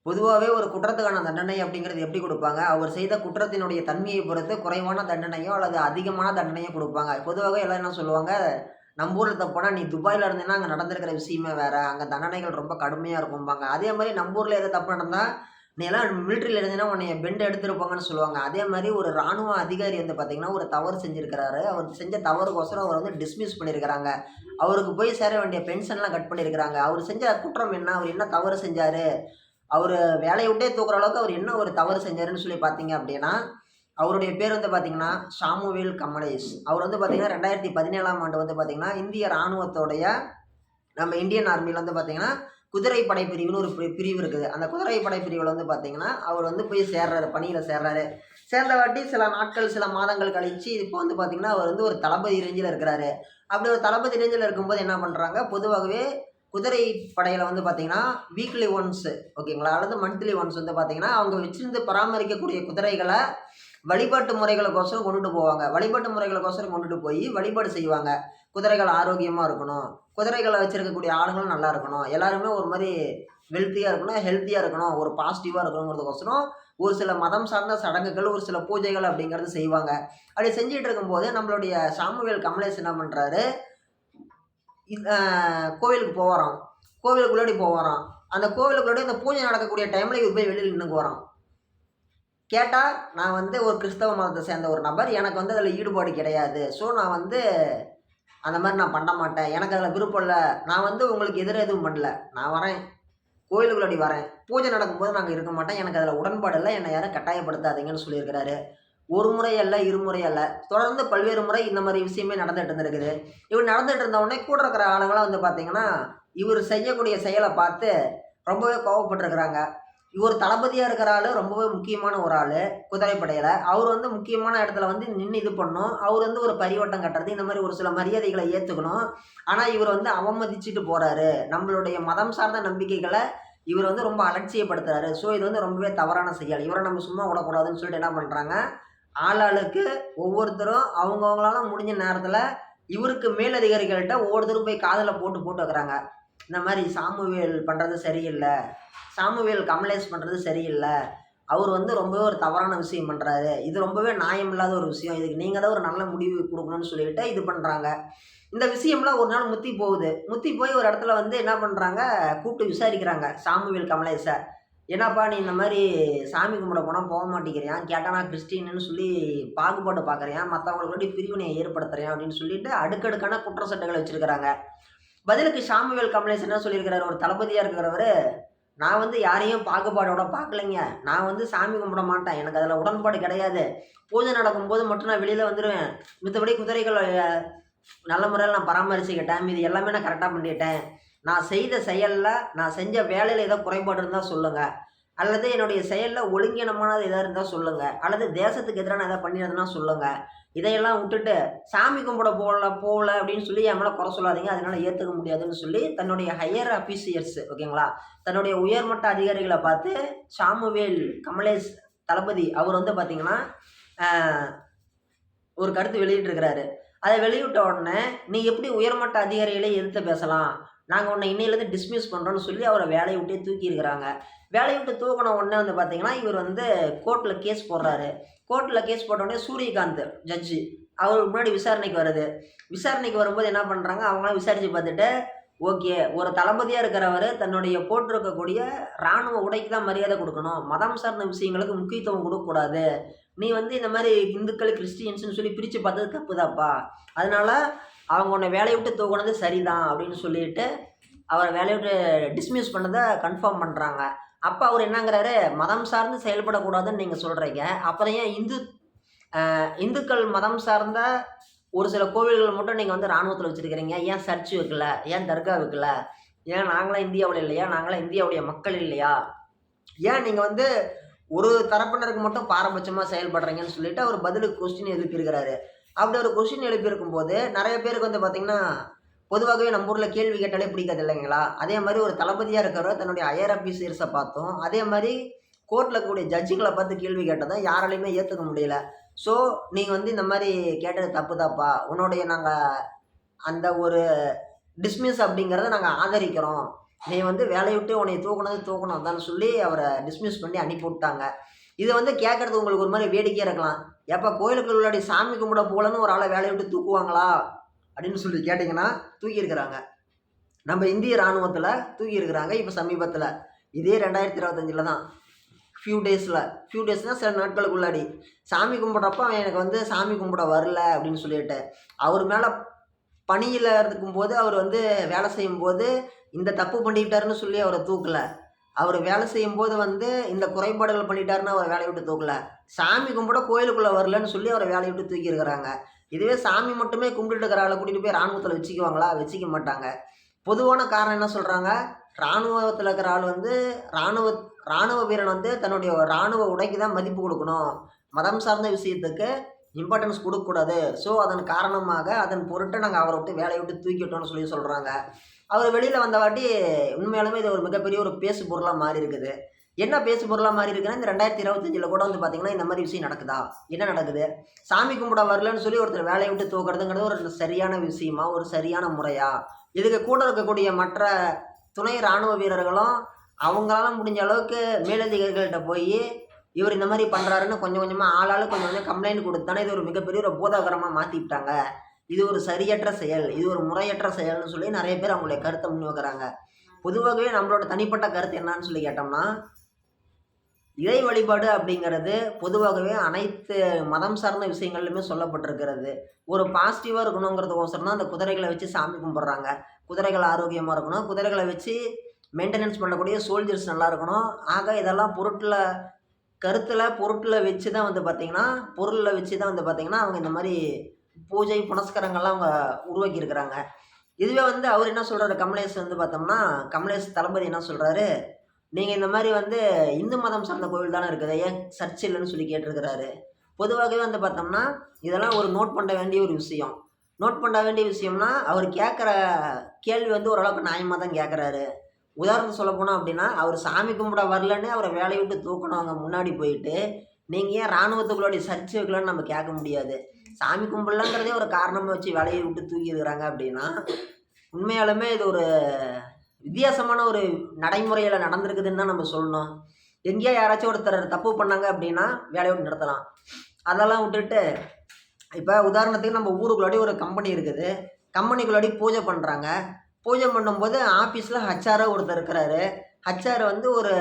பொதுவாவே ஒரு குற்றத்துக்கான தண்டனை அப்படிங்கிறது எப்படி குடுப்பாங்க? அவர் செய்த குற்றத்தினுடைய தன்மையை பொறுத்து குறைவான தண்டனையோ, அல்லது அதிகமான தண்டனையோ குடுப்பாங்க. பொதுவாவே எல்லாரும் என்ன சொல்லுவாங்க, "நம்ப ஊர்ல தப்புனா, நீ துபாய்ல இருந்தீன்னா, அங்க நடந்திருக்கிற விஷயமே வேற. அங்க தண்டனைகள் ரொம்ப கடுமையா இருக்கும்பாங்க." அதே மாரி நம்ப ஊர்ல ஏதோ தப்பு நடந்தா, "நீ எல்லாம் மிலிட்டரில இருந்தீன்னா, உன்னைய பெண்ட் எடுத்திருப்பாங்கன்னு" சொல்லுவாங்க. அதே மாரி ஒரு ராணுவ அதிகாரி வந்து பார்த்தீங்கன்னா, ஒரு தவறு செஞ்சிருக்கிறாரு. அவர் செஞ்ச தவறுக்கோசரம் அவர வந்து டிஸ்மிஸ் பண்ணியிருக்கிறாங்க. அவருக்கு போய் சேர வேண்டிய பென்ஷன்லாம் கட் பண்ணியிருக்கிறாங்க. அவரு செஞ்ச குற்றம் என்ன? அவரு என்ன தவறு செஞ்சாரு? அவரு வேலைய விட்டே தூக்குற அளவுக்கு அவரு என்ன ஒரு தவறு செஞ்சாருன்னு சொல்லி பார்த்தீங்க அப்டின்னா, அவருடைய பேர் வந்து பார்த்தீங்கன்னா, சாமுவேல் கமலேஷ். அவர் வந்து பார்த்தீங்கன்னா 2017ஆம் ஆண்டு வந்து பார்த்தீங்கன்னா, இந்திய ராணுவத்தோடைய நம்ம இந்தியன் ஆர்மில வந்து பார்த்தீங்கன்னா, குதிரைப்படை பிரிவுன்னு ஒரு பிரிவு இருக்குது. அந்த குதிரைப்படை பிரிவுல வந்து பார்த்தீங்கன்னா, அவர் வந்து போய் சேர்றாரு, பணியில சேர்றாரு. சேர்ந்தவாட்டி சில நாட்கள், சில மாதங்கள் கழிச்சு இப்போ வந்து பார்த்தீங்கன்னா, அவர் வந்து ஒரு தளபதி ரேஞ்சுல இருக்கிறாரு. அப்படி ஒரு தளபதி ரேஞ்சுல இருக்கும்போது என்ன பண்றாங்க, பொதுவாகவே குதிரை படையில வந்து பார்த்தீங்கன்னா, வீக்லி ஒன்ஸ் ஓகேங்களா? அல்லது மந்த்லி ஒன்ஸ் வந்து பார்த்தீங்கன்னா, அவங்க வச்சிருந்து பராமரிக்கக்கூடிய குதிரைகள வழிபாட்டு முறைகளுக்கோசரம் கொண்டுட்டு போவாங்க. வழிபாட்டு முறைகளுக்கோசரம் கொண்டுட்டு போயி வழிபாடு செய்வாங்க. குதிரைகள் ஆரோக்கியமா இருக்கணும். குதிரைகள வச்சிருக்கக்கூடிய ஆளுங்களும் நல்லா இருக்கணும். எல்லாருமே ஒரு மாரி வெல்த்தியா இருக்கணும், ஹெல்த்தியா இருக்கணும். ஒரு பாசிட்டிவா இருக்கணுங்கிறதுக்கோசரம், ஒரு சில மதம் சார்ந்த சடங்குகள், ஒரு சில பூஜைகள் அப்படிங்கிறது செய்வாங்க. அப்படி செஞ்சுட்டு இருக்கும்போது, நம்மளுடைய சாமுவேல் கமலேஷ் என்ன பண்றாரு, இந்த கோவிலுக்கு போவாராம். கோவிலுக்குள்ளாடி போவாராம். அந்த கோவிலுக்குள்ளாடி அந்த பூஜை நடக்கக்கூடிய டைம்ல இவரு போய் வெளியில நின்னுக்குவாராம். கேட்டா, "நான் வந்து ஒரு கிறிஸ்தவ மதத்த சேர்ந்த ஒரு நபர். எனக்கு வந்து அதில ஈடுபாடு கிடையாது. ஸோ நான் வந்து அந்த மாரி நான் பண்ண மாட்டேன். எனக்கு அதில விருப்பம் இல்ல. நான் வந்து உங்களுக்கு எதிரா எதுவும் பண்ணல. நான் வரேன். கோயிலுக்குள்ளாடி வரேன். பூஜை நடக்கும்போது நான் அங்க இருக்க மாட்டேன். எனக்கு அதில உடன்பாடு இல்ல. என்ன யாரும் கட்டாயப்படுத்தாதீங்கன்னு" சொல்லியிருக்கிறாரு. ஒரு முறை அல்ல, இருமுறை அல்ல. தொடர்ந்து பல்வேறு முறை இந்த மாரி விஷயமே நடந்துட்டு இருந்திருக்குது. இப்டி நடந்துட்டு இருந்த உடனே கூட இருக்கிற ஆளுங்கலாம் வந்து பார்த்தீங்கன்னா, இவரு செய்யக்கூடிய செயல பார்த்து ரொம்பவே கோவப்பட்டுருக்கிறாங்க. இவரு தளபதியா இருக்கிற ஆளு ரொம்பவே முக்கியமான ஒரு ஆளு, குதிரைப்படையில. அவரு வந்து முக்கியமான இடத்துல வந்து நின்னு இது பண்ணணும். அவரு வந்து ஒரு பரிவட்டம் கட்டுறது, இந்த மாரி ஒரு சில மரியாதைகள ஏத்துக்கணும். ஆனா, இவரு வந்து அவமதிச்சுட்டு போறாரு. நம்மளுடைய மதம் சார்ந்த நம்பிக்கைகள இவரு வந்து ரொம்ப அலட்சியப்படுத்துறாரு. ஸோ, இது வந்து ரொம்பவே தவறான செயல். இவர நம்ம சும்மா விடக்கூடாதுன்னு சொல்லிட்டு என்ன பண்றாங்க, ஆளாளுக்கு ஒவ்வொருத்தரும் அவங்கவங்களால முடிஞ்ச நேரத்துல, இவருக்கு மேலதிகாரிகள்ட்ட ஒவ்வொருத்தரும் போய் காதுல போட்டு போட்டு வைக்கிறாங்க. இந்த மாரி சாமுவேல் பண்றது சரியில்ல. சாமுவேல் கமலேஷ் பண்றது சரியில்ல. அவரு வந்து ரொம்பவே ஒரு தவறான விஷயம் பண்றாரு. இது ரொம்பவே நியாயமில்லாத ஒரு விஷயம். இதுக்கு நீங்க தான் ஒரு நல்ல முடிவு குடுக்கணும்னு சொல்லிட்டு இது பண்றாங்க. இந்த விஷயம்லாம் ஒரு நாள் முத்தி போகுது. முத்தி போய் ஒரு இடத்துல வந்து என்ன பண்றாங்க, கூப்பிட்டு விசாரிக்கிறாங்க சாமுவேல் கமலேஷ. "என்னப்பா நீ இந்த மாரி சாமி கும்பிட போனா போ மாட்டேங்கிறியாம். கேட்டா நான் கிறிஸ்டின்னு சொல்லி பாகுபாடு பார்க்குறியாம். மத்தவங்களுக்கூட பிரிவினைய ஏற்படுத்துறியாம்" அப்படின்னு சொல்லிட்டு அடுக்கடுக்கான குற்றச்சாட்டுகள வச்சிருக்கிறாங்க. பதிலுக்கு சாமுவேல் கமலேஷ் என்ன சொல்லியிருக்கிறாரு, ஒரு தளபதியா இருக்கிறவரு, "நான் வந்து யாரையும் பாகுபாடோட பார்க்கலைங்க. நான் வந்து சாமி கும்பிட மாட்டேன். எனக்கு அதில உடன்பாடு கிடையாது. பூஜை நடக்கும்போது மட்டும் நான் வெளியில வந்துருவேன். மித்தபடி குதிரைகள நல்ல முறையில நான் பராமரிச்சுக்கிட்டேன். மீதி எல்லாமே நான் கரெக்ட்டா பண்ணிட்டேன். நான் செய்த செயல்ல, நான் செஞ்ச வேலையில ஏதோ குறைபாடு இருந்தா சொல்லுங்க. அல்லது என்னுடைய செயல்ல ஒழுங்கீனமானது எதா இருந்தா சொல்லுங்க. அல்லது தேசத்துக்கு எதிரா நான் எதா பண்ணியிருந்தேன்னா சொல்லுங்க. இதையெல்லாம் விட்டுட்டு, சாமி கும்பிட போல அப்படின்னு சொல்லி என் மேல குறை சொல்லாதீங்க. அதனால ஏத்துக்க முடியாதுன்னு சொல்லி தன்னுடைய ஹையர் ஆஃபீசியர்ஸ் ஓகேங்களா? தன்னுடைய உயர்மட்ட அதிகாரிகள பார்த்து சாமுவேல் கமலேஷ் தளபதி அவர் வந்து பார்த்தீங்கன்னா, அ ஒரு கருத்து வெளியிட்டிருக்கிறாரு. அத வெளியிட்ட உடனே, "நீ எப்படி உயர்மட்ட அதிகாரிகளே எதிர்த்து பேசலாம்? நாங்க உன்ன இன்னையிலேருந்து டிஸ்மிஸ் பண்றோம்ன்னு" சொல்லி அவர வேலைய விட்டே தூக்கியிருக்கிறாங்க. வேலைய விட்டு தூக்குன உடனே வந்து பார்த்தீங்கன்னா, இவர் வந்து கோர்ட்ல கேஸ் போடுறாரு. கோர்ட்ல கேஸ் போட்ட உடனே சூரியகாந்த் ஜட்ஜு, அவருக்கு முன்னாடி விசாரணைக்கு வருது. விசாரணைக்கு வரும்போது என்ன பண்றாங்க, அவங்கலாம் விசாரிச்சு பார்த்துட்டு, ஓகே. ஒரு தளபதியா இருக்கிறவரு தன்னுடைய போட்டிருக்கக்கூடிய ராணுவ உடைக்கு தான் மரியாதை குடுக்கணும். மதம் சார்ந்த விஷயங்களுக்கு முக்கியத்துவம் குடுக்கக்கூடாது. நீ வந்து இந்த மாரி இந்துக்கள், கிறிஸ்டியன்ஸ்ன்னு சொல்லி பிரிச்சு பார்த்தது தப்புதாப்பா. அதனால அவங்க உன்ன வேலைய விட்டு தூக்குனது சரிதான் அப்படின்னு சொல்லிட்டு, அவர வேலைய விட்டு டிஸ்மிஸ் பண்ணத கன்ஃபார்ம் பண்றாங்க. அப்ப அவரு என்னங்கிறாரு, மதம் சார்ந்து செயல்படக்கூடாதுன்னு நீங்க சொல்றீங்க. அப்புறம் ஏன் இந்துக்கள் மதம் சார்ந்த ஒரு சில கோவில்கள் மட்டும் நீங்க வந்து ராணுவத்துல வச்சிருக்கிறீங்க. ஏன் சர்ச் வைக்கல? ஏன் தர்கா வைக்கல? ஏன் நாங்கலாம் இந்தியாவுல இல்லையா? நாங்கலாம் இந்தியாவுடைய மக்கள் இல்லையா? ஏன் நீங்க வந்து ஒரு தரப்பினருக்கு மட்டும் பாரபட்சமா செயல்படுறீங்கன்னு சொல்லிட்டு அவர் பதிலுக்கு கொஸ்டின் எழுப்பியிருக்கிறாரு. அப்படி ஒரு கொஸ்டின் எழுப்பியிருக்கும்போது, நெறைய பேருக்கு வந்து பார்த்தீங்கன்னா, பொதுவாகவே நம்ம ஊர்ல கேள்வி கேட்டாலே பிடிக்காது இல்லைங்களா? அதே மாரி ஒரு தளபதியா இருக்கிறவர் தன்னுடைய ஹையர் ஆஃபீசர்ஸ பார்த்தும், அதே மாரி கோர்ட்ல இருக்கக்கூடிய ஜட்ஜுங்கள பார்த்து கேள்வி கேட்டதும் யாராலயுமே ஏத்துக்க முடியல. ஸோ, "நீங்க வந்து இந்த மாரி கேட்டது தப்புதாப்பா. உன்னுடைய நாங்க அந்த ஒரு டிஸ்மிஸ் அப்படிங்கிறத நாங்க ஆதரிக்கிறோம். நீ வந்து வேலையை விட்டு உன்னை தூக்கணும் அதான்னு சொல்லி அவரை டிஸ்மிஸ் பண்ணி அனுப்பி விட்டாங்க. இதை வந்து கேட்கறது உங்களுக்கு ஒரு மாதிரி வேடிக்கையாக இருக்கலாம். ஏப்பா கோயிலுக்கு உள்ளாடி சாமி கும்பிட போகலன்னு ஒரு ஆளை வேலையை விட்டு தூக்குவாங்களா அப்படின்னு சொல்லி கேட்டிங்கன்னா தூக்கியிருக்கிறாங்க. நம்ம இந்திய இராணுவத்தில் தூக்கியிருக்கிறாங்க இப்போ சமீபத்தில். இதே 2025 தான். ஃபியூ டேஸ்னால் சில நாட்களுக்குள்ளாடி சாமி கும்பிட்றப்ப அவன் எனக்கு வந்து சாமி கும்பிட வரல அப்படின்னு சொல்லிட்டு அவர் மேலே பணியில் இருக்கும்போது அவர் வந்து வேலை செய்யும்போது இந்த தப்பு பண்ணிக்கிட்டாருன்னு சொல்லி அவரை தூக்கலை. அவர் வேலை செய்யும்போது வந்து இந்த குறைபாடுகள் பண்ணிட்டாருன்னு அவரை வேலையை விட்டு தூக்கலை. சாமி கும்பிட கோயிலுக்குள்ளே வரலன்னு சொல்லி அவரை வேலையை விட்டு தூக்கியிருக்கிறாங்க. இதுவே சாமி மட்டுமே கும்பிட்டுட்டு இருக்கிற ஆளை கூட்டிகிட்டு போய் இராணுவத்தில் வச்சுக்குவாங்களா? வச்சுக்க மாட்டாங்க. பொதுவான காரணம் என்ன சொல்கிறாங்க, இராணுவத்தில் இருக்கிற ஆள் வந்து இராணுவ வீரன் வந்து தன்னுடைய இராணுவ உடைக்கு தான் மதிப்பு கொடுக்கணும், மதம் சார்ந்த விஷயத்துக்கு இம்பார்ட்டன்ஸ் கொடுக்கக்கூடாது. ஸோ அதன் காரணமாக அதன் பொருட்டு நாங்கள் அவரை விட்டு வேலையை விட்டு தூக்கிட்டோம்னு சொல்லி சொல்கிறாங்க. அவர் வெளியில் வந்த வாட்டி உண்மையாலுமே இது ஒரு மிகப்பெரிய ஒரு பேசு பொருளாக மாறி இருக்குது. என்ன பேசு பொருளாக மாறி இருக்குன்னா, இந்த 2025 கூட வந்து பார்த்திங்கன்னா இந்த மாதிரி விஷயம் நடக்குதா? என்ன நடக்குது? சாமி கும்பிட வரலன்னு சொல்லி ஒருத்தர் வேலையை விட்டு தூக்குறதுங்கிறது ஒரு சரியான விஷயமா, ஒரு சரியான முறையா? இதுக்கு கூட இருக்கக்கூடிய மற்ற துணை இராணுவ வீரர்களும் அவங்களால முடிஞ்ச அளவுக்கு மேலதிகாரிகள்கிட்ட போய் இவர் இந்த மாதிரி பண்ணுறாருன்னு கொஞ்சம் கொஞ்சமாக ஆளாளுக்கு கொஞ்சம் கொஞ்சம் கம்ப்ளைண்ட் கொடுத்தானே இது ஒரு மிகப்பெரிய ஒரு பூதாகரமாக மாற்றிவிட்டாங்க. இது ஒரு சரியற்ற செயல், இது ஒரு முறையற்ற செயல்னு சொல்லி நிறைய பேர் அவங்களுடைய கருத்தை முன் வைக்கிறாங்க. பொதுவாகவே நம்மளோட தனிப்பட்ட கருத்து என்னன்னு சொல்லி கேட்டோம்னா, இறை வழிபாடு அப்படிங்கிறது பொதுவாகவே அனைத்து மதம் சார்ந்த விஷயங்கள்லையுமே சொல்லப்பட்டிருக்கிறது. ஒரு பாசிட்டிவாக இருக்கணுங்கிறதுக்கோசரம் தான் அந்த குதிரைகளை வச்சு சாமி கும்பிட்றாங்க. குதிரைகள் ஆரோக்கியமாக இருக்கணும், குதிரைகளை வச்சு மெயின்டெனன்ஸ் பண்ணக்கூடிய சோல்ஜர்ஸ் நல்லா இருக்கணும். ஆக இதெல்லாம் பொருட்டில் வச்சு தான் வந்து பார்த்திங்கன்னா பொருளில் வச்சு தான் வந்து பார்த்திங்கன்னா அவங்க இந்த மாதிரி பூஜை புனஸ்காரங்கள்லாம் அவங்க உருவாக்கியிருக்கிறாங்க. இதுவே வந்து அவர் என்ன சொல்கிறாரு, கமலேஷ் வந்து பார்த்தோம்னா, கமலேஷ் தளபதி என்ன சொல்கிறாரு, நீங்கள் இந்த மாதிரி வந்து இந்து மதம் சார்ந்த கோவில் தானே இருக்குது, ஏன் சர்ச் இல்லைன்னு சொல்லி கேட்டிருக்கிறாரு. பொதுவாகவே வந்து பார்த்தோம்னா இதெல்லாம் ஒரு நோட் பண்ண வேண்டிய ஒரு விஷயம். நோட் பண்ண வேண்டிய விஷயம்னா அவர் கேட்குற கேள்வி வந்து ஓரளவுக்கு நியாயமாக தான் கேட்குறாரு. உதாரணத்துக்கு சொல்ல போனோம் அப்படின்னா, அவர் சாமி கும்பிட வரலன்னு அவரை வேலையை விட்டு தூக்கணவங்க முன்னாடி போயிட்டு நீங்கள் ஏன் இராணுவத்துக்குள்ளோடைய சர்ச் வைக்கலன்னு நம்ம கேட்க முடியாது. சாமி கும்பிடலங்கிறதே ஒரு காரணமாக வச்சு வேலையை விட்டு தூக்கியிருக்கிறாங்க அப்படின்னா உண்மையாலுமே இது ஒரு வித்தியாசமான ஒரு நடைமுறையில் நடந்திருக்குதுன்னு தான் நம்ம சொல்லணும். எங்கேயா யாராச்சும் ஒருத்தர் தப்பு பண்ணாங்க அப்படின்னா வேலையை விட்டு நிறுத்தலாம். அதெல்லாம் விட்டுட்டு இப்போ உதாரணத்துக்கு நம்ம ஊருக்குள்ளாடி ஒரு கம்பெனி இருக்குது, கம்பெனிக்குள்ளாடி பூஜை பண்ணுறாங்க. பூஜை பண்ணும்போது ஆஃபீஸில் ஹச்ஆர் ஒருத்தர் இருக்கிறாரு. ஹச்ஆர் வந்து ஒரு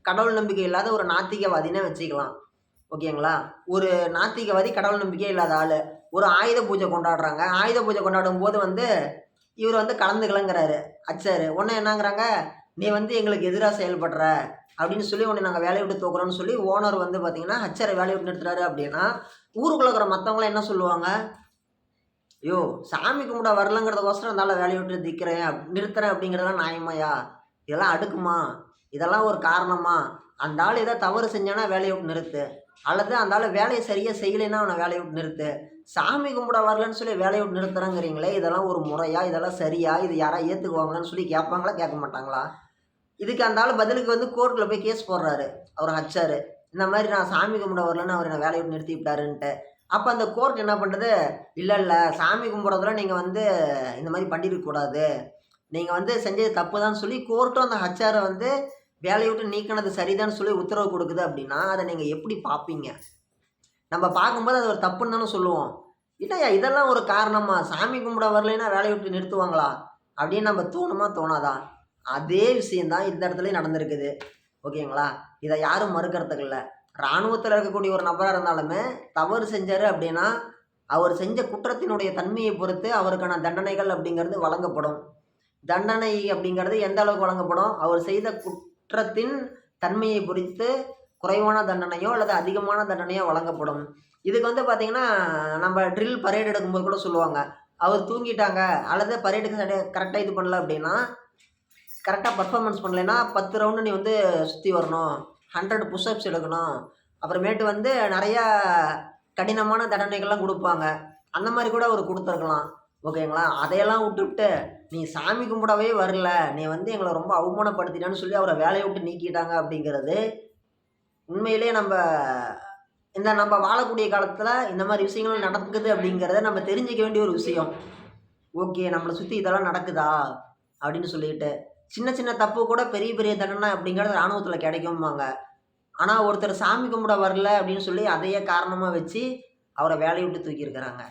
கடவுள் நம்பிக்கை இல்லாத ஒரு நாத்திகவாதினே வச்சுக்கலாம். ஓகேங்களா? ஒரு நாத்திகவாதி, கடவுள் நம்பிக்கை இல்லாத ஆள். ஒரு ஆயுத பூஜை கொண்டாடுறாங்க. ஆயுத பூஜை கொண்டாடும் போது வந்து இவர் வந்து கலந்துக்கலங்கிறாரு ஹச்ஆர். உடனே என்னங்கிறாங்க, நீ வந்து எங்களுக்கு எதிராக செயல்படுற அப்படின்னு சொல்லி உடனே நாங்கள் வேலையை விட்டு தூக்குறோன்னு சொல்லி ஓனர் வந்து பார்த்திங்கன்னா ஹச்ஆரை வேலையை விட்டு நிறுத்துறாரு. அப்படின்னா ஊருக்குள்ள இருக்கிற மற்றவங்களாம் என்ன சொல்லுவாங்க, ஐயோ சாமி கும்பிட வரலங்கிறதுக்கோசரம் அந்த வேலையை விட்டு நிறுத்துறேன் அப்படிங்கிறதெல்லாம் நியாயமாயா? இதெல்லாம் அடுக்குமா? இதெல்லாம் ஒரு காரணமா? அந்த ஆள் ஏதோ தவறு செஞ்சானா வேலையை விட்டு நிறுத்து, அல்லது அந்த ஆள் வேலையை சரியாக செய்யலைன்னா அவனை வேலையை விட்டு நிறுத்து. சாமி கும்பிட வரலன்னு சொல்லி வேலையை விட்டு நிறுத்துறாங்கிறீங்களே, இதெல்லாம் ஒரு முறையா? இதெல்லாம் சரியா? இது யாராவது ஏற்றுக்குவாங்களான்னு சொல்லி கேட்பாங்களா, கேட்க மாட்டாங்களா? இதுக்கு அந்த ஆள் பதிலுக்கு வந்து கோர்ட்டில் போய் கேஸ் போடுறாரு அவர் ஹச்ஆர். இந்த மாதிரி நான் சாமி கும்பிட வரலன்னு அவர் என்னை வேலையை விட்டு நிறுத்தி விட்டாருன்ட்டு. அப்போ அந்த கோர்ட் என்ன பண்ணுறது, இல்லை சாமி கும்பிட்றதுல நீங்கள் வந்து இந்த மாதிரி பண்ணிருக்கக்கூடாது, நீங்கள் வந்து செஞ்சது தப்பு தான் சொல்லி கோர்ட்டும் அந்த ஹச்ஆரை வந்து வேலையை விட்டு நீக்கினது சரிதான்னு சொல்லி உத்தரவு கொடுக்குது. அப்படின்னா அதை நீங்கள் எப்படி பார்ப்பீங்க? நம்ம பார்க்கும்போது அது ஒரு தப்புன்னு தானே சொல்லுவோம். இல்லையா இதெல்லாம் ஒரு காரணமா? சாமி கும்பிட வரலைன்னா வேலையை விட்டு நிறுத்துவாங்களா அப்படின்னு நம்ம தோணுமா தோணாதா? அதே விஷயந்தான் இந்த இடத்துலையும் நடந்திருக்குது. ஓகேங்களா? இதை யாரும் மறுக்கிறதுக்கு இல்லை. இராணுவத்தில் இருக்கக்கூடிய ஒரு நபராக இருந்தாலுமே தவறு செஞ்சார் அப்படின்னா அவர் செஞ்ச குற்றத்தினுடைய தன்மையை பொறுத்து அவருக்கான தண்டனைகள் அப்படிங்கிறது வழங்கப்படும். தண்டனை அப்படிங்கிறது எந்த அளவுக்கு வழங்கப்படும், அவர் செய்த குற்றத்தின் தன்மையை பொறுத்து குறைவான தண்டனையோ அல்லது அதிகமான தண்டனையோ வழங்கப்படும். இதுக்கு வந்து பார்த்திங்கன்னா நம்ம ட்ரில் பரேட் எடுக்கும்போது கூட சொல்லுவாங்க, அவர் தூங்கிட்டாங்க அல்லது பரேடுக்கு கரெக்டாக இது பண்ணல அப்படின்னா, கரெக்டாக பர்ஃபார்மன்ஸ் பண்ணலைன்னா 10 ரவுண்டு நீ வந்து சுற்றி வரணும், 100 புஷ்அப்ஸ் எடுக்கணும், அப்புறமேட்டு வந்து நிறையா கடினமான தண்டனைகள்லாம் கொடுப்பாங்க. அந்த மாதிரி கூட அவர் கொடுத்துருக்கலாம். ஓகேங்களா? அதையெல்லாம் விட்டுவிட்டு நீ சாமி கும்பிடவே வரல, நீ வந்து எங்களை ரொம்ப அவமானப்படுத்திட்டான்னு சொல்லி அவரை வேலையை விட்டு நீக்கிட்டாங்க அப்படிங்கிறது உண்மையிலே நம்ம வாழக்கூடிய காலத்தில் இந்த மாதிரி விஷயங்கள் நடக்குது அப்படிங்கிறத நம்ம தெரிஞ்சிக்க வேண்டிய ஒரு விஷயம். ஓகே, நம்மளை சுற்றி இதெல்லாம் நடக்குதா அப்படின்னு சொல்லிட்டு சின்ன சின்ன தப்பு கூட பெரிய பெரிய தண்டனை அப்படிங்கிறது ராணுவத்துல கிடைக்கும்பாங்க. ஆனா ஒருத்தர் சாமி கும்பிட வரல அப்படின்னு சொல்லி அதையே காரணமா வச்சு அவர வேலைய விட்டு தூக்கியிருக்கிறாங்க.